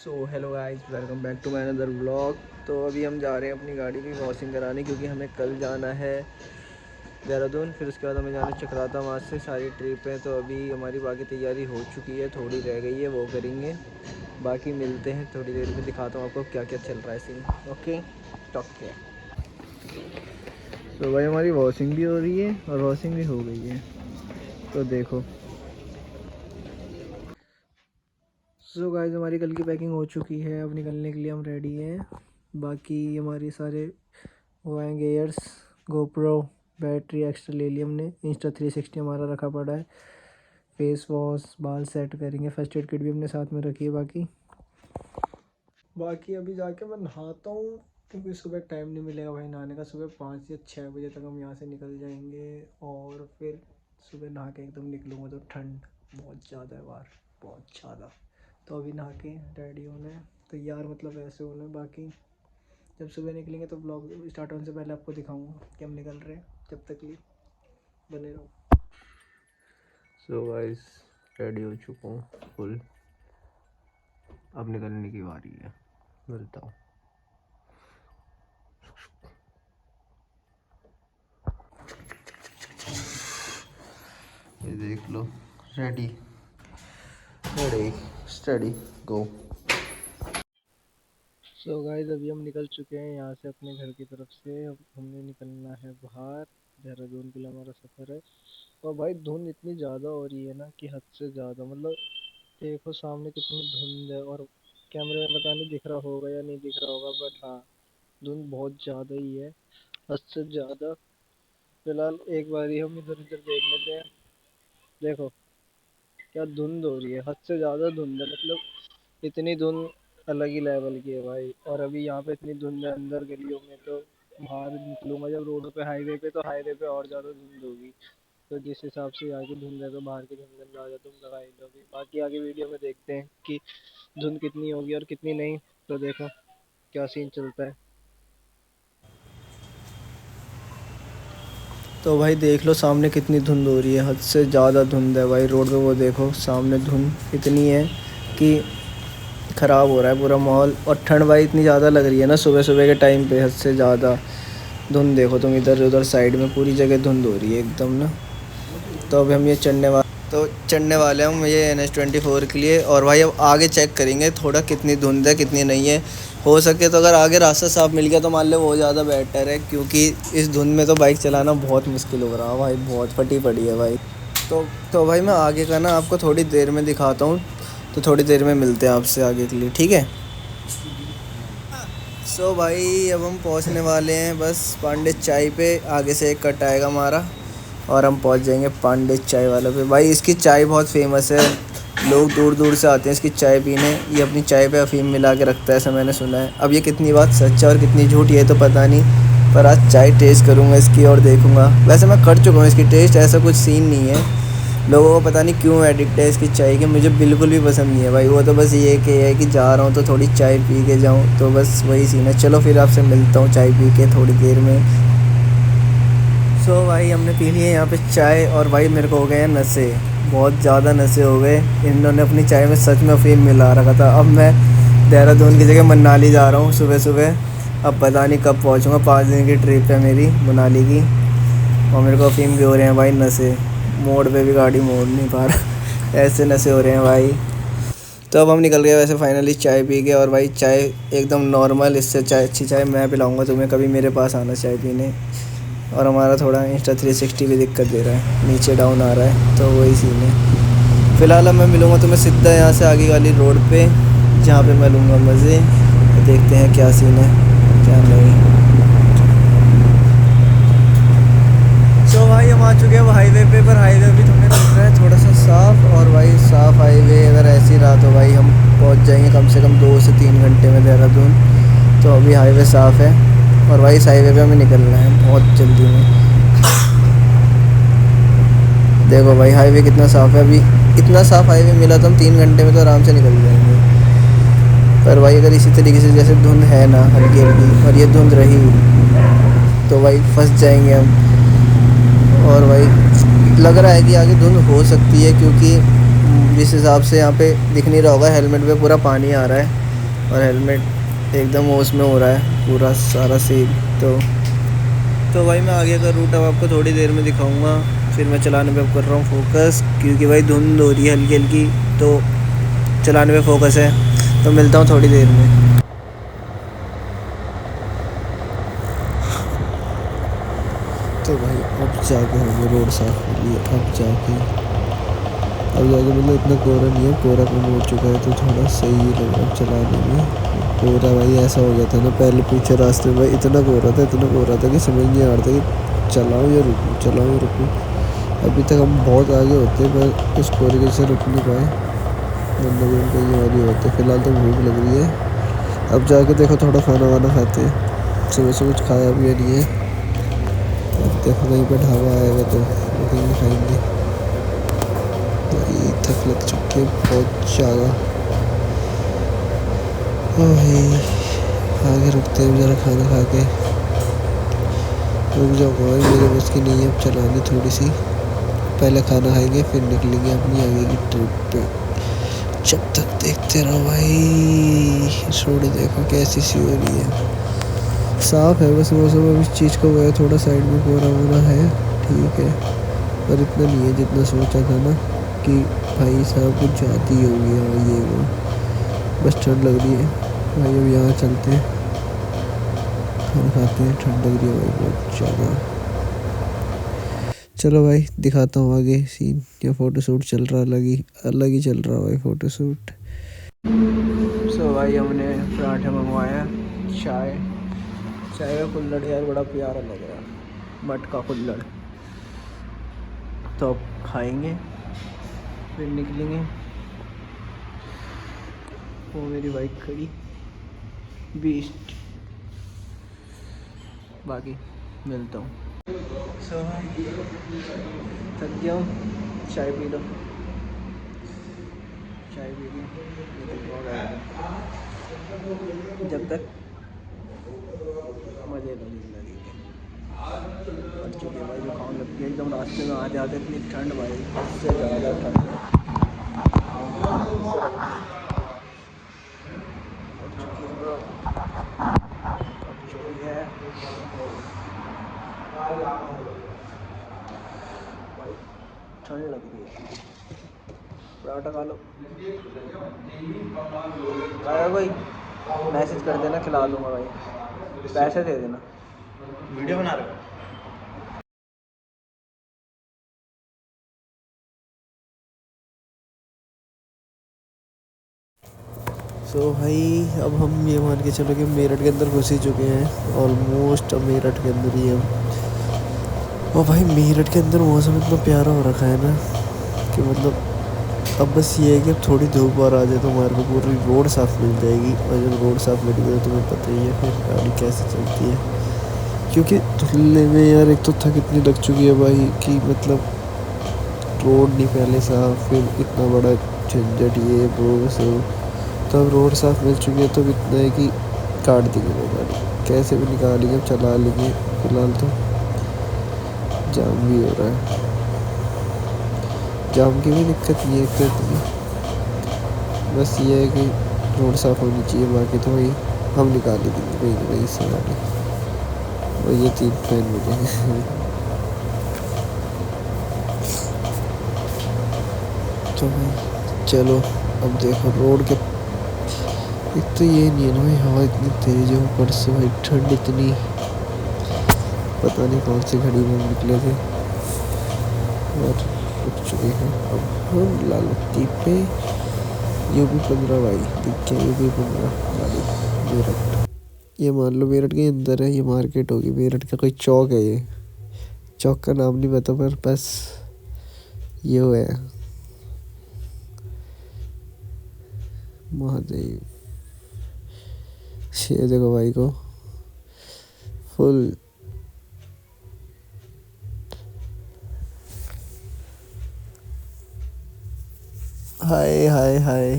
So hello guys, welcome back to my another vlog. तो अभी हम जा रहे हैं अपनी गाड़ी की वॉशिंग कराने, क्योंकि हमें कल जाना है देहरादून। फिर उसके बाद हमें जाना है चक्राता, वहाँ से सारी ट्रिप है। तो अभी हमारी बाकी तैयारी हो चुकी है, थोड़ी रह गई है, वो करेंगे। बाकी मिलते हैं थोड़ी देर में, दिखाता हूँ आपको क्या क्या चल रहा है सीन। Okay, talk care. तो भाई हमारी वॉशिंग भी हो रही है और वॉशिंग भी हो गई है, तो देखो। सो गाइस, हमारी कल की पैकिंग हो चुकी है, अब निकलने के लिए हम रेडी हैं। बाकी हमारे सारे वो हैं गेयर्स, गोप्रो, बैटरी एक्स्ट्रा ले ली हमने, Insta360 हमारा रखा पड़ा है, फेस वॉश, बाल सेट करेंगे, फर्स्ट एड किट भी हमने साथ में रखी है। बाकी अभी जाके मैं नहाता हूँ, क्योंकि सुबह टाइम नहीं मिलेगा भाई नहाने का। सुबह 5 या 6 बजे तक हम यहाँ से निकल जाएंगे, और फिर सुबह नहा के एकदम निकलूँगा तो ठंड बहुत ज़्यादा है बाहर, बहुत ज़्यादा। तो अभी नहा के रेडी होना है, तैयार मतलब ऐसे होना है। बाकी जब सुबह निकलेंगे तो ब्लॉग स्टार्ट होने से पहले आपको दिखाऊंगा कि हम निकल रहे हैं। जब तक लिए बने रहो। सो गाइस, रेडी हो चुका हूँ फुल, अब निकलने की बारी है, मिलता हूँ। ये देख लो, रेडी रेडी स्टडी गो। सो गाइस, अभी हम निकल चुके हैं यहाँ से अपने घर की तरफ से। अब हमने निकलना है बाहर, देहरादून के लिए हमारा सफ़र है। और भाई धुंध इतनी ज़्यादा हो रही है ना कि हद से ज़्यादा, मतलब देखो सामने कितनी धुंध है। और कैमरे में पता नहीं दिख रहा होगा या नहीं दिख रहा होगा, बट हाँ, धुंध बहुत ज़्यादा ही है, हद से ज़्यादा। फिलहाल एक बारी हम इधर उधर देख लेते हैं। देखो क्या धुंध हो रही है, हद से ज़्यादा धुंध है, मतलब इतनी धुंध अलग ही लेवल की है भाई। और अभी यहाँ पे इतनी धुंध है अंदर गलियों में, तो बाहर निकलूंगा जब रोड पे, हाईवे पे, तो हाईवे पे और ज़्यादा धुंध होगी। तो जिस हिसाब से यहाँ की धुंध है, तो बाहर की धुंध अंदाजा तुम लगा ही लोगे। बाकी आगे वीडियो में देखते हैं कि धुंध कितनी होगी और कितनी नहीं। तो देखो क्या सीन चलता है। तो भाई देख लो सामने कितनी धुंध हो रही है, हद से ज़्यादा धुंध है भाई रोड पे। वो देखो सामने धुंध इतनी है कि ख़राब हो रहा है पूरा माहौल। और ठंड भाई इतनी ज़्यादा लग रही है ना सुबह सुबह के टाइम पे, हद से ज़्यादा धुंध। देखो तुम इधर उधर साइड में पूरी जगह धुंध हो रही है एकदम ना। तो अभी हम ये चढ़ने वाले हैं हम ये NH24 के लिए। और भाई अब आगे चेक करेंगे थोड़ा कितनी धुंध है कितनी नहीं है। हो सके तो अगर आगे रास्ता साफ मिल गया तो मान लो वो ज़्यादा बेटर है, क्योंकि इस धुंध में तो बाइक चलाना बहुत मुश्किल हो रहा है भाई, बहुत फटी पड़ी है भाई। तो भाई मैं आगे का ना आपको थोड़ी देर में दिखाता हूँ, तो थोड़ी देर में मिलते हैं आपसे आगे के लिए, ठीक है। सो भाई अब हम पहुँचने वाले हैं बस पांडे चाय पे। आगे से एक कट आएगा हमारा और हम पहुँच जाएंगे पांडे चाय वालों पे। भाई इसकी चाय बहुत फेमस है, लोग दूर दूर से आते हैं इसकी चाय पीने। ये अपनी चाय पे अफीम मिला के रखता है, ऐसा मैंने सुना है। अब ये कितनी बात सच है और कितनी झूठ ये तो पता नहीं, पर आज चाय टेस्ट करूँगा इसकी और देखूँगा। वैसे मैं कर चुका हूँ इसकी टेस्ट, ऐसा कुछ सीन नहीं है। लोगों को पता नहीं क्यों एडिक्ट है इसकी चाय की, मुझे बिल्कुल भी पसंद नहीं है भाई। वो तो बस ये कि है कि जा रहा हूँ तो थोड़ी चाय पी के जाऊँ, तो बस वही सीन है। चलो फिर आपसे मिलता हूँ चाय पी के थोड़ी देर में। सो भाई हमने पी ली है यहाँ पे चाय, और भाई मेरे को हो गए हैं नशे, बहुत ज़्यादा नशे हो गए। इन्होंने अपनी चाय में सच में अफीम मिला रखा था। अब मैं देहरादून की जगह मनाली जा रहा हूँ सुबह सुबह। अब पता नहीं कब पहुँचूँगा, 5 दिन की ट्रिप है मेरी मनाली की, और मेरे को अफीम भी हो रहे हैं भाई नशे। मोड़ पे भी गाड़ी मोड़ नहीं पा रहा, ऐसे नशे हो रहे हैं भाई। तो अब हम निकल गए वैसे फाइनली चाय पी के। और भाई चाय एकदम नॉर्मल, इससे चाय अच्छी चाय मैं पिलाऊंगा तुम्हें, कभी मेरे पास आना चाय पीने। और हमारा थोड़ा Insta360 भी दिक्कत दे रहा है, नीचे डाउन आ रहा है, तो वही सीन है। फ़िलहाल अब मैं मिलूँगा तुम्हें सीधा यहाँ से आगे वाली रोड पे, जहाँ पे मैं लूँगा मज़े। देखते हैं क्या सीन है क्या नहीं। तो भाई हम आ चुके हैं वो हाईवे पे, पर हाईवे भी तुमने दिख रहा है थोड़ा सा साफ़। और भाई साफ़ हाईवे अगर ऐसी रहा तो भाई हम पहुंच जाएंगे कम से कम 2 से 3 घंटे में देहरादून। तो अभी हाईवे साफ़ है, और भाई इस हाईवे पे हमें निकलना है बहुत जल्दी में। देखो भाई हाईवे कितना साफ़ है, अभी इतना साफ़ हाईवे मिला तो हम 3 घंटे में तो आराम से निकल जाएंगे। पर भाई अगर इसी तरीके से जैसे धुंध है ना हल्की हल्की, और ये धुंध रही तो भाई फंस जाएंगे हम। और भाई लग रहा है कि आगे धुंध हो सकती है, क्योंकि जिस हिसाब से यहाँ पे दिख नहीं रहा होगा, हेलमेट पे पूरा पानी आ रहा है। और हेलमेट एकदम होश में हो रहा है पूरा सारा सीन। तो भाई मैं आगे का रूट अब आपको थोड़ी देर में दिखाऊंगा। फिर मैं चलाने पे अब कर रहा हूँ फोकस, क्योंकि भाई धुंध हो रही है हल्की हल्की, तो चलाने पे फोकस है। तो मिलता हूँ थोड़ी देर में। तो भाई अब जाके हमें रोड साफ हो रही है। अब जाके मतलब इतना कोहरा नहीं है, कोहरा कम हो चुका है तो थोड़ा सही लग रहा है चलाने में। कोहरा भाई ऐसा हो गया था ना, पहले पीछे रास्ते में भाई इतना कोहरा था कि समझ नहीं आ रहा था कि चलाऊँ या रुकूँ, चलाऊँ या रुकूँ। अभी तक हम बहुत आगे होते पर इस कोहरे की वजह से रुक नहीं पाए, वरना भी हम कहीं और ही होते। फिलहाल तो भूख लग रही है, अब जाके देखो थोड़ा खाना वाना खाते हैं। सुबह से कुछ खाया भी नहीं है। अब देखो कहीं पर ढाबा आएगा तो रुकेंगे, खाएंगे। भाई थक लग चुकी है बहुत ज़्यादा। ओ भाई आगे रुकते हैं ज़रा, खाना खा के रुक जाऊँगा भाई, मेरे बस की नहीं है अब चलानी थोड़ी सी। पहले खाना खाएंगे फिर निकलेंगे अपनी आगे की ट्रिप पे। जब तक देखते रहो भाई, रोड देखो कैसी सी हो रही है। साफ है बस मौसम, अब इस चीज़ का वो है थोड़ा साइड में कोहरा वोरा है, ठीक है, पर इतना नहीं है जितना सोचा था ना कि भाई साहब कुछ जाती होगी और ये वो। बस ठंड लग रही है भाई, अब यहाँ चलते हैं खाना खाते हैं। ठंड लग रही है भाई बहुत ज़्यादा। चलो भाई दिखाता हूँ आगे सीन। या फ़ोटो शूट चल रहा, अलग ही चल रहा भाई फ़ोटो शूट। सो भाई हमने पराठे मंगवाया, चाय चाय का कुल्हड़ यार बड़ा प्यारा लग रहा है, मटका कुल्हड़। तो अब खाएंगे फिर निकलेंगे। वो मेरी बाइक खड़ी बीस्ट। बाकी मिलता हूँ। सो थक गया हूँ, चाय पी लो, चाय पी ली। ये तो बहुत आएगा जब तक मज़े लो जिंदगी के। पड़ चुकी है भाई, जुकाम लग गया एकदम रास्ते में आते आते, इतनी ठंड भाई, इससे ज़्यादा ठंड पड़ चुकी है ब्रो, पड़ चुकी है भाई, ठंड लग रही है। पराठा खा लो, खाया कोई मैसेज कर देना, खिला दूंगा भाई, पैसे दे देना। वीडियो बना रहे हो। सो भाई अब हम ये मान के चलो कि मेरठ के अंदर घुस ही चुके हैं ऑलमोस्ट। अब मेरठ के अंदर ही हम। और भाई मेरठ के अंदर मौसम इतना प्यारा हो रखा है ना कि मतलब अब बस ये है कि अब थोड़ी धूप और आ जाए तो हमारे को पूरी रोड साफ़ मिल जाएगी। और जब रोड साफ़ मिल गई तो तुम्हें पता ही है फिर गाड़ी कैसे चलती है। क्योंकि धुलने में यार एक तो थक इतनी लग चुकी है भाई कि मतलब रोड नहीं पहले साफ़, फिर इतना बड़ा झंझट ये वो सब। तो अब रोड साफ़ मिल चुकी है तो इतना है कि काट देंगे वो गाड़ी, कैसे भी निकालेंगे, अब चला लेंगे। फिलहाल तो जाम भी हो रहा है, जाम की भी दिक्कत नहीं है एक तो इतनी। बस ये है कि रोड साफ़ होनी चाहिए, बाकी तो वही हम निकाल ही देंगे कहीं ना कहीं से गाड़ी। और ये 3 फैन मिलेंगे तो भाई चलो अब देखो रोड के, एक तो ये नहीं है ना भाई, हवा इतनी तेज़ है, ऊपर से भाई ठंड इतनी, पता नहीं कौन सी घड़ी में हम निकले थे और रुक चुके हैं। अब हम लालती पे UP 15 भाई दिख गया, UP 15 गाड़ी मेरठ। ये मान लो मेरठ के अंदर है, ये मार्केट होगी, मेरठ का कोई चौक है, ये चौक का नाम नहीं पता पर बस ये हुआ है महादेव। ये देखो भाई को फुल हाय हाय हाय।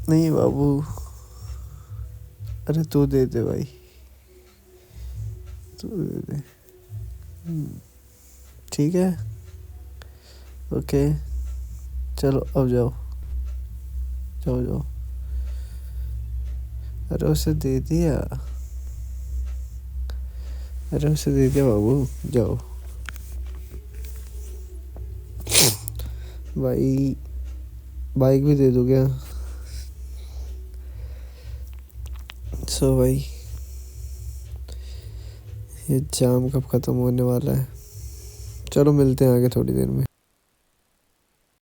नहीं बाबू, अरे तू दे दे भाई, तू दे दे। ठीक है ओके, चलो अब जाओ। जाओ जाओ। अरे उसे दे दिया, अरे उसे दे दिया बाबू, जाओ भाई। बाइक भी दे दो क्या? सो भाई, ये जाम कब ख़त्म होने वाला है? चलो मिलते हैं आगे थोड़ी देर में।